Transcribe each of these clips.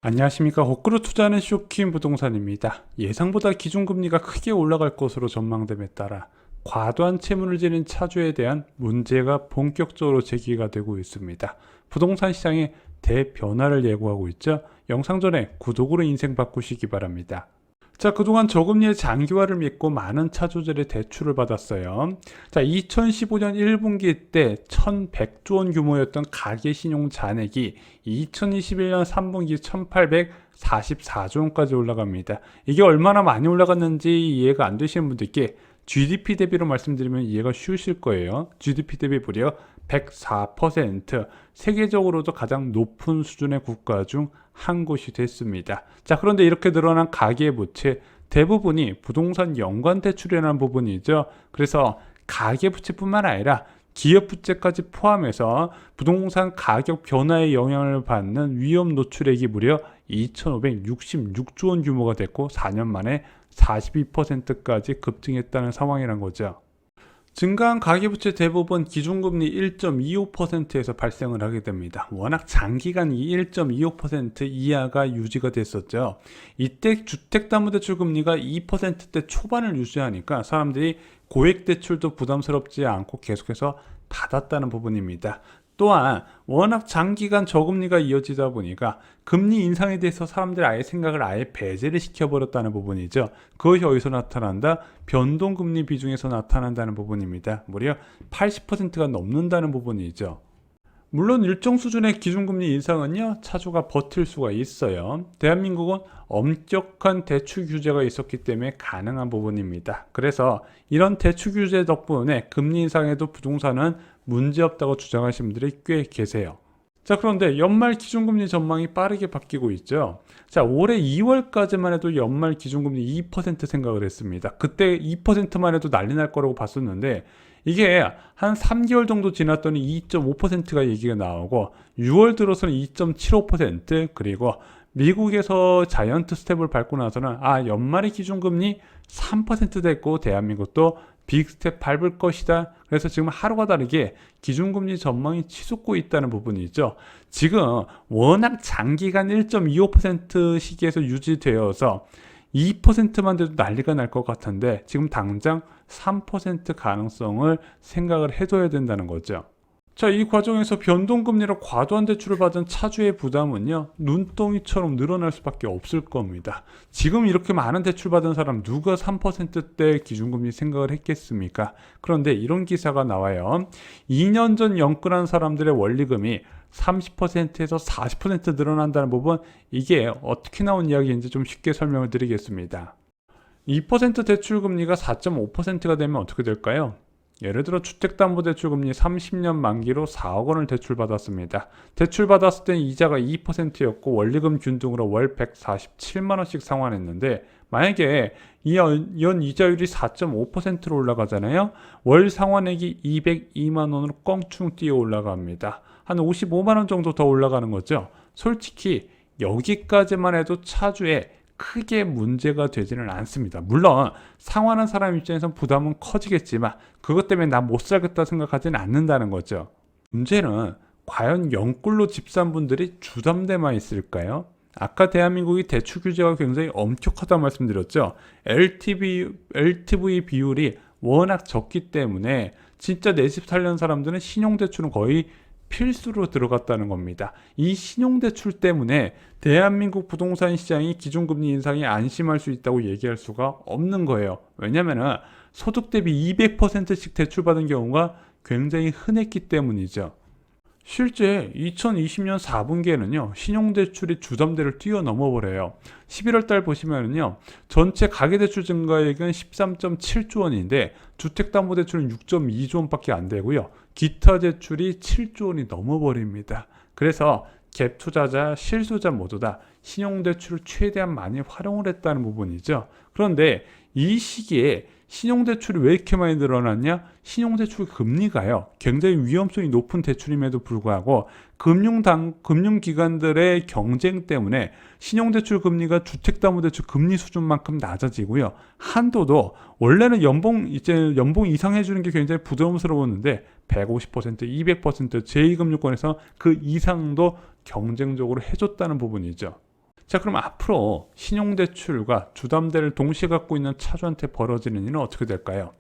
안녕하십니까. 거꾸로 투자하는 쇼킹 부동산입니다. 예상보다 기준금리가 크게 올라갈 것으로 전망됨에 따라 과도한 채무를 지닌 차주에 대한 문제가 본격적으로 제기가 되고 있습니다. 부동산 시장에 대변화를 예고하고 있죠. 영상 전에 구독으로 인생 바꾸시기 바랍니다. 자, 그동안 저금리의 장기화를 믿고 많은 차주들의 대출을 받았어요. 자, 2015년 1분기 때 1100조 원 규모였던 가계신용 잔액이 2021년 3분기 1844조 원까지 올라갑니다. 이게 얼마나 많이 올라갔는지 이해가 안 되시는 분들께 GDP 대비로 말씀드리면 이해가 쉬우실 거예요. GDP 대비 무려 104%, 세계적으로도 가장 높은 수준의 국가 중 한 곳이 됐습니다. 자, 그런데 이렇게 늘어난 가계부채 대부분이 부동산 연관 대출이라는 부분이죠. 그래서 가계부채뿐만 아니라 기업부채까지 포함해서 부동산 가격 변화에 영향을 받는 위험 노출액이 무려 2,566조 원 규모가 됐고 4년 만에 42%까지 급증했다는 상황이란 거죠. 증가한 가계부채 대부분 기준금리 1.25%에서 발생을 하게 됩니다. 워낙 장기간 이 1.25% 이하가 유지가 됐었죠. 이때 주택담보대출 금리가 2%대 초반을 유지하니까 사람들이 고액대출도 부담스럽지 않고 계속해서 받았다는 부분입니다. 또한 워낙 장기간 저금리가 이어지다 보니까 금리 인상에 대해서 사람들이 아예 생각을 아예 배제를 시켜버렸다는 부분이죠. 그것이 어디서 나타난다? 변동금리 비중에서 나타난다는 부분입니다. 무려 80%가 넘는다는 부분이죠. 물론 일정 수준의 기준금리 인상은요, 차주가 버틸 수가 있어요. 대한민국은 엄격한 대출 규제가 있었기 때문에 가능한 부분입니다. 그래서 이런 대출 규제 덕분에 금리 인상에도 부동산은 문제없다고 주장하시는 분들이 꽤 계세요. 자, 그런데 연말 기준금리 전망이 빠르게 바뀌고 있죠. 자, 올해 2월까지만 해도 연말 기준금리 2% 생각을 했습니다. 그때 2%만 해도 난리 날 거라고 봤었는데 이게 한 3개월 정도 지났더니 2.5%가 얘기가 나오고 6월 들어서는 2.75% 그리고 미국에서 자이언트 스텝을 밟고 나서는 연말의 기준금리 3% 됐고 대한민국도 빅 스텝 밟을 것이다. 그래서 지금 하루가 다르게 기준금리 전망이 치솟고 있다는 부분이죠. 지금 워낙 장기간 1.25% 시기에서 유지되어서 2%만 돼도 난리가 날 것 같은데 지금 당장 3% 가능성을 생각을 해둬야 된다는 거죠. 자, 이 과정에서 변동금리로 과도한 대출을 받은 차주의 부담은요, 눈덩이처럼 늘어날 수밖에 없을 겁니다. 지금 이렇게 많은 대출 받은 사람 누가 3%대 기준금리 생각을 했겠습니까? 그런데 이런 기사가 나와요. 2년 전 연끌한 사람들의 원리금이 30%에서 40% 늘어난다는 부분, 이게 어떻게 나온 이야기인지 좀 쉽게 설명을 드리겠습니다. 2% 대출금리가 4.5%가 되면 어떻게 될까요? 예를 들어 주택담보대출금리 30년 만기로 4억 원을 대출받았습니다. 대출받았을 때 이자가 2%였고 원리금 균등으로 월 147만 원씩 상환했는데 만약에 이 연 이자율이 4.5%로 올라가잖아요. 월 상환액이 202만 원으로 껑충 뛰어 올라갑니다. 한 55만 원 정도 더 올라가는 거죠. 솔직히 여기까지만 해도 차주의 크게 문제가 되지는 않습니다. 물론 상환한 사람 입장에선 부담은 커지겠지만 그것 때문에 나 못 살겠다 생각하지는 않는다는 거죠. 문제는 과연 영끌로 집 산 분들이 주담대만 있을까요? 아까 대한민국이 대출 규제가 굉장히 엄격하다고 말씀드렸죠. LTV 비율이 워낙 적기 때문에 진짜 내 집 살려는 사람들은 신용대출은 거의 필수로 들어갔다는 겁니다. 이 신용대출 때문에 대한민국 부동산 시장이 기준금리 인상에 안심할 수 있다고 얘기할 수가 없는 거예요. 왜냐하면 소득 대비 200%씩 대출받은 경우가 굉장히 흔했기 때문이죠. 실제 2020년 4분기에는요, 신용대출이 주담대를 뛰어넘어 버려요. 11월 달 보시면은요, 전체 가계대출 증가액은 13.7조 원인데, 주택담보대출은 6.2조 원밖에 안 되고요, 기타 대출이 7조 원이 넘어버립니다. 그래서 갭 투자자, 실수자 모두 다 신용대출을 최대한 많이 활용을 했다는 부분이죠. 그런데 이 시기에 신용대출이 왜 이렇게 많이 늘어났냐? 신용대출 금리가요, 굉장히 위험성이 높은 대출임에도 불구하고 금융기관들의 경쟁 때문에 신용대출 금리가 주택담보대출 금리 수준만큼 낮아지고요. 한도도 원래는 연봉 이상 해주는 게 굉장히 부담스러웠는데 150%, 200% 제2금융권에서 그 이상도 경쟁적으로 해줬다는 부분이죠. 자, 그럼 앞으로 신용대출과 주담대를 동시에 갖고 있는 차주한테 벌어지는 일은 어떻게 될까요?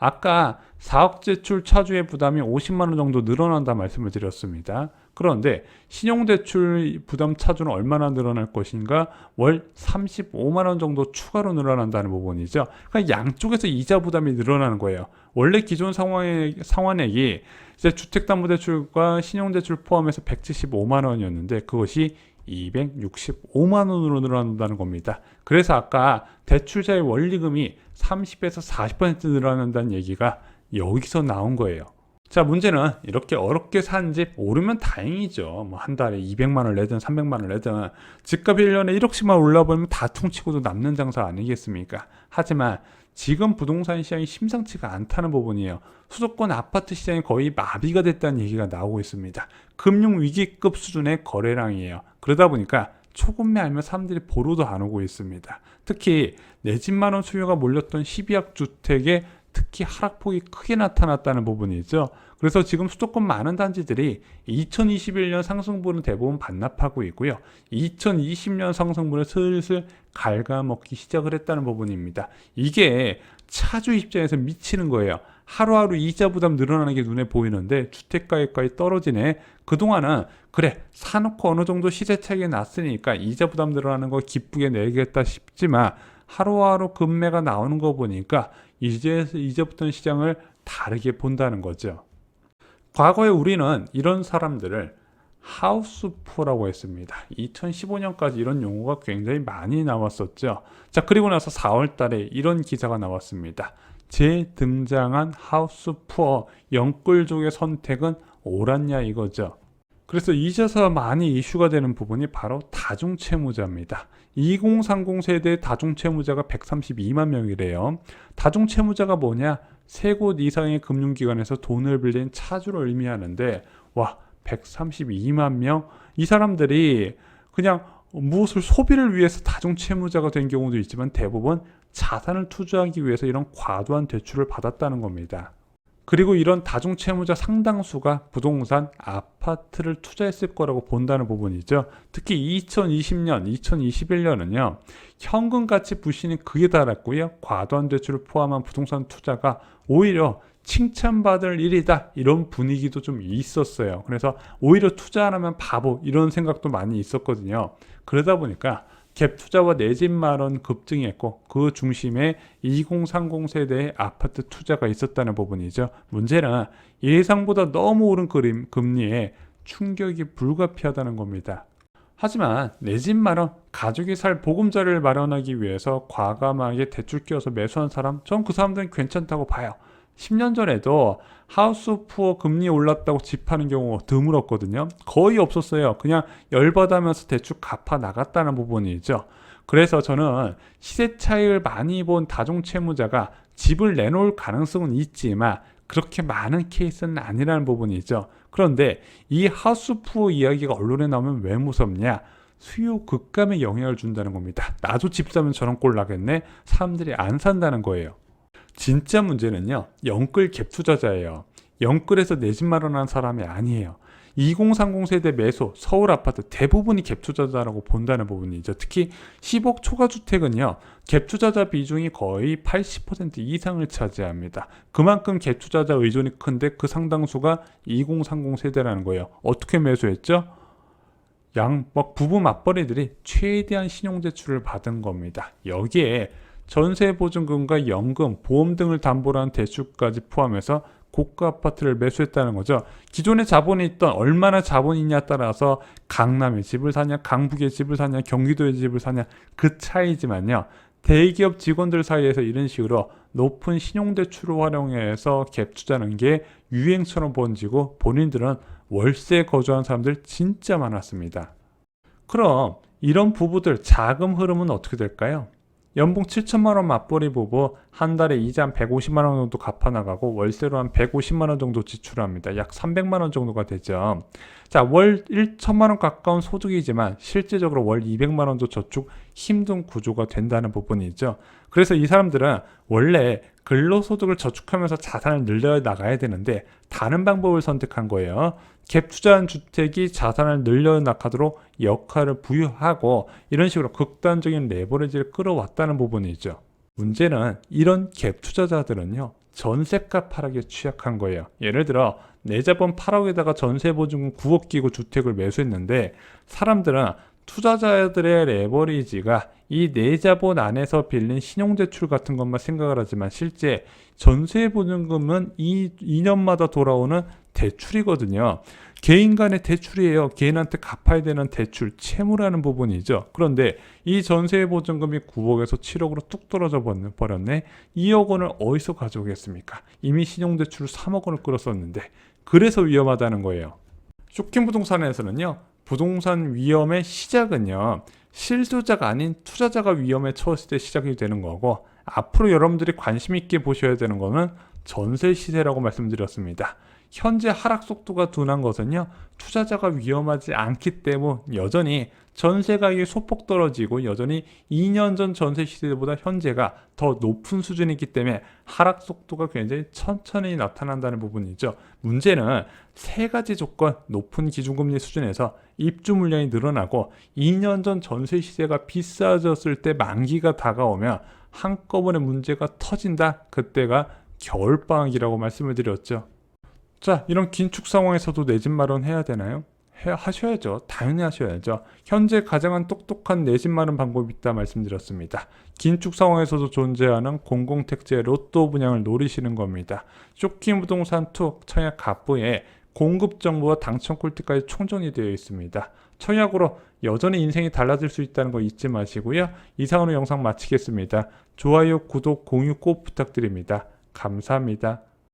아까 4억 대출 차주의 부담이 50만 원 정도 늘어난다 말씀을 드렸습니다. 그런데 신용대출 부담 차주는 얼마나 늘어날 것인가? 월 35만 원 정도 추가로 늘어난다는 부분이죠. 그러니까 양쪽에서 이자 부담이 늘어나는 거예요. 원래 기존 상환액이 이제 주택담보대출과 신용대출 포함해서 175만 원이었는데 그것이 265만 원으로 늘어난다는 겁니다. 그래서 아까 대출자의 원리금이 30에서 40% 늘어난다는 얘기가 여기서 나온 거예요. 자, 문제는 이렇게 어렵게 산 집 오르면 다행이죠. 뭐 한 달에 200만 원 내든 300만 원 내든 집값이 1년에 1억씩만 올라버리면 다 퉁치고도 남는 장사 아니겠습니까? 하지만 지금 부동산 시장이 심상치가 않다는 부분이에요. 수도권 아파트 시장이 거의 마비가 됐다는 얘기가 나오고 있습니다. 금융위기급 수준의 거래량이에요. 그러다 보니까 초급매 알면 사람들이 보러도 안 오고 있습니다. 특히 내 집만 원 수요가 몰렸던 12학 주택에 특히 하락폭이 크게 나타났다는 부분이죠. 그래서 지금 수도권 많은 단지들이 2021년 상승분은 대부분 반납하고 있고요. 2020년 상승분을 슬슬 갉아먹기 시작을 했다는 부분입니다. 이게 차주 입장에서 미치는 거예요. 하루하루 이자 부담 늘어나는 게 눈에 보이는데 주택가격까지 떨어지네. 그동안은 그래 사놓고 어느 정도 시세 차익이 났으니까 이자 부담 늘어나는 거 기쁘게 내겠다 싶지만 하루하루 금매가 나오는 거 보니까 이제부터는 시장을 다르게 본다는 거죠. 과거에 우리는 이런 사람들을 하우스푸어라고 했습니다. 2015년까지 이런 용어가 굉장히 많이 나왔었죠. 자, 그리고 나서 4월 달에 이런 기사가 나왔습니다. 재등장한 하우스푸어 영끌족의 선택은 옳았냐 이거죠. 그래서 잊어서 많이 이슈가 되는 부분이 바로 다중채무자입니다. 2030 세대의 다중채무자가 132만 명이래요. 다중채무자가 뭐냐? 세 곳 이상의 금융기관에서 돈을 빌린 차주를 의미하는데 와 132만 명? 이 사람들이 그냥 무엇을 소비를 위해서 다중채무자가 된 경우도 있지만 대부분 자산을 투자하기 위해서 이런 과도한 대출을 받았다는 겁니다. 그리고 이런 다중채무자 상당수가 부동산, 아파트를 투자했을 거라고 본다는 부분이죠. 특히 2020년, 2021년은요. 현금가치 불신이 극에 달했고요. 과도한 대출을 포함한 부동산 투자가 오히려 칭찬받을 일이다. 이런 분위기도 좀 있었어요. 그래서 오히려 투자 안 하면 바보 이런 생각도 많이 있었거든요. 그러다 보니까 갭 투자와 내 집 마련 급증했고 그 중심에 2030 세대의 아파트 투자가 있었다는 부분이죠. 문제는 예상보다 너무 오른 금리에 충격이 불가피하다는 겁니다. 하지만 내 집 마련, 가족이 살 보금자리를 마련하기 위해서 과감하게 대출 끼워서 매수한 사람, 전 그 사람들은 괜찮다고 봐요. 10년 전에도 하우스푸어 금리 올랐다고 집 파는 경우가 드물었거든요. 거의 없었어요. 그냥 열받으면서 대출 갚아 나갔다는 부분이죠. 그래서 저는 시세 차익을 많이 본 다중채무자가 집을 내놓을 가능성은 있지만 그렇게 많은 케이스는 아니라는 부분이죠. 그런데 이 하우스푸어 이야기가 언론에 나오면 왜 무섭냐? 수요 급감에 영향을 준다는 겁니다. 나도 집 사면 저런 꼴 나겠네? 사람들이 안 산다는 거예요. 진짜 문제는요. 영끌 갭 투자자예요. 영끌에서 내 집 마련한 사람이 아니에요. 2030 세대 매수, 서울 아파트 대부분이 갭 투자자라고 본다는 부분이죠. 특히 10억 초과주택은요. 갭 투자자 비중이 거의 80% 이상을 차지합니다. 그만큼 갭 투자자 의존이 큰데 그 상당수가 2030 세대라는 거예요. 어떻게 매수했죠? 부부 맞벌이들이 최대한 신용대출을 받은 겁니다. 여기에 전세보증금과 연금, 보험 등을 담보로 한 대출까지 포함해서 고가 아파트를 매수했다는 거죠. 기존에 자본이 있던 얼마나 자본이 있냐에 따라서 강남에 집을 사냐, 강북에 집을 사냐, 경기도에 집을 사냐 그 차이지만요. 대기업 직원들 사이에서 이런 식으로 높은 신용대출을 활용해서 갭 투자하는 게 유행처럼 번지고 본인들은 월세 거주한 사람들 진짜 많았습니다. 그럼 이런 부부들 자금 흐름은 어떻게 될까요? 연봉 7천만 원 맞벌이 부부 한 달에 이자 한 150만 원 정도 갚아 나가고 월세로 한 150만 원 정도 지출합니다. 약 300만 원 정도가 되죠. 자, 월 1천만 원 가까운 소득이지만 실제적으로 월 200만 원도 저축 힘든 구조가 된다는 부분이죠. 그래서 이 사람들은 원래 근로소득을 저축하면서 자산을 늘려 나가야 되는데 다른 방법을 선택한 거예요. 갭 투자한 주택이 자산을 늘려 나가도록 역할을 부여하고 이런 식으로 극단적인 레버리지를 끌어왔다는 부분이죠. 문제는 이런 갭 투자자들은요, 전세값 하락에 취약한 거예요. 예를 들어 내 자본 8억에다가 전세 보증금 9억 끼고 주택을 매수했는데 사람들은 투자자들의 레버리지가 이 내 자본 안에서 빌린 신용대출 같은 것만 생각을 하지만 실제 전세 보증금은 2년마다 돌아오는 대출이거든요. 개인 간의 대출이에요. 개인한테 갚아야 되는 대출, 채무라는 부분이죠. 그런데 이 전세 보증금이 9억에서 7억으로 뚝 떨어져 버렸네. 2억 원을 어디서 가져오겠습니까? 이미 신용대출을 3억 원을 끌었었는데. 그래서 위험하다는 거예요. 쇼킹 부동산에서는요, 부동산 위험의 시작은요, 실수자가 아닌 투자자가 위험에 처했을 때 시작이 되는 거고, 앞으로 여러분들이 관심 있게 보셔야 되는 거는 전세 시세라고 말씀드렸습니다. 현재 하락 속도가 둔한 것은요, 투자자가 위험하지 않기 때문 여전히 전세 가격이 소폭 떨어지고 여전히 2년 전 전세 시세보다 현재가 더 높은 수준이기 때문에 하락 속도가 굉장히 천천히 나타난다는 부분이죠. 문제는 세 가지 조건, 높은 기준금리 수준에서 입주 물량이 늘어나고 2년 전 전세 시세가 비싸졌을 때 만기가 다가오면 한꺼번에 문제가 터진다. 그때가 겨울방학이라고 말씀을 드렸죠. 자, 이런 긴축 상황에서도 내 집 마련 해야 되나요? 하셔야죠. 당연히 하셔야죠. 현재 가장 똑똑한 내 집 마련 방법이 있다 말씀드렸습니다. 긴축 상황에서도 존재하는 공공택지 로또 분양을 노리시는 겁니다. 쇼킹 부동산 2 청약 갑부에 공급 정보와 당첨 꿀팁까지 총정리 되어 있습니다. 청약으로 여전히 인생이 달라질 수 있다는 거 잊지 마시고요. 이상으로 영상 마치겠습니다. 좋아요, 구독, 공유 꼭 부탁드립니다. 감사합니다.